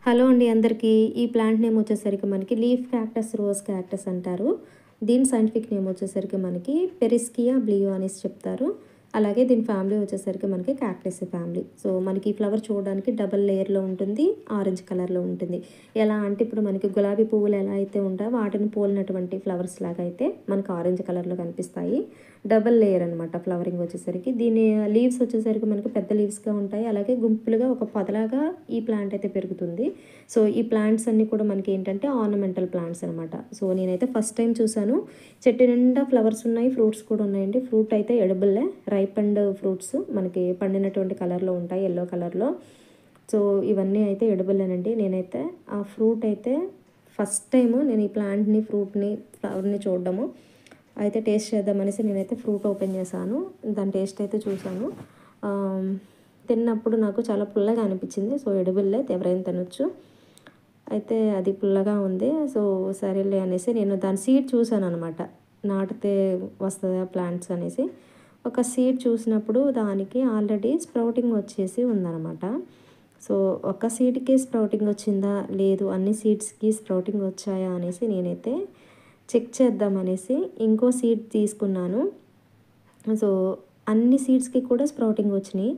Hello అండి అందరికీ. ఈ ప్లాంట్ నేమ్ వచ్చేసరికి మనకి లీఫ్ క్యాక్టస్, రోజ్ క్యాక్టస్ అంటారు. దీని సైంటిఫిక్ నేమ్ వచ్చేసరికి మనకి పెరిస్కియా బ్లియో అనేసి చెప్తారు. అలాగే దీని ఫ్యామిలీ వచ్చేసరికి మనకి క్యాక్టస్ ఫ్యామిలీ. సో మనకి ఈ ఫ్లవర్ చూడడానికి డబల్ లేయర్లో ఉంటుంది, ఆరెంజ్ కలర్లో ఉంటుంది. ఎలా అంటే ఇప్పుడు మనకి గులాబీ పువ్వులు ఎలా అయితే ఉంటాయో వాటిని పోలినటువంటి ఫ్లవర్స్ లాగా అయితే మనకు ఆరెంజ్ కలర్లో కనిపిస్తాయి. డబల్ లేయర్ అనమాట ఫ్లవరింగ్ వచ్చేసరికి. దీని లీవ్స్ వచ్చేసరికి మనకి పెద్ద లీవ్స్గా ఉంటాయి. అలాగే గుంపులుగా ఒక పొదలాగా ఈ ప్లాంట్ అయితే పెరుగుతుంది. సో ఈ ప్లాంట్స్ అన్నీ కూడా మనకి ఏంటంటే ఆర్నమెంటల్ ప్లాంట్స్ అనమాట. సో నేనైతే ఫస్ట్ టైం చూసాను. చెట్టు నిండా ఫ్లవర్స్ ఉన్నాయి, ఫ్రూట్స్ కూడా ఉన్నాయండి. ఫ్రూట్ అయితే ఎడిబుల్లే, రైప్ అండ్ ఫ్రూట్స్ మనకి పండినటువంటి కలర్లో ఉంటాయి, ఎల్లో కలర్లో. సో ఇవన్నీ అయితే ఎడిబుల్లేనండి. నేనైతే ఆ ఫ్రూట్ అయితే ఫస్ట్ టైము నేను ఈ ప్లాంట్ని, ఫ్రూట్ని, ఫ్లవర్ని చూడడము. అయితే టేస్ట్ చేద్దామనేసి నేనైతే ఫ్రూట్ ఓపెన్ చేశాను. దాని టేస్ట్ అయితే చూసాను. తిన్నప్పుడు నాకు చాలా పుల్లగా అనిపించింది. సో ఎడిబుల్లే, ఎవరైనా తినొచ్చు. అయితే అది పుల్లగా ఉంది. సో సరేలే అనేసి నేను దాని సీడ్ చూసాను అనమాట. నాటితే వస్తుందా ప్లాంట్స్ అనేసి. ఒక సీడ్ చూసినప్పుడు దానికి ఆల్రెడీ స్ప్రౌటింగ్ వచ్చేసి ఉందన్నమాట. సో ఒక సీడ్కి స్ప్రౌటింగ్ వచ్చిందా లేదు అన్ని సీడ్స్కి స్ప్రౌటింగ్ వచ్చాయా అనేసి నేనైతే చెక్ చేద్దామనేసి ఇంకో సీడ్ తీసుకున్నాను. సో అన్ని సీడ్స్కి కూడా స్ప్రౌటింగ్ వచ్చినాయి.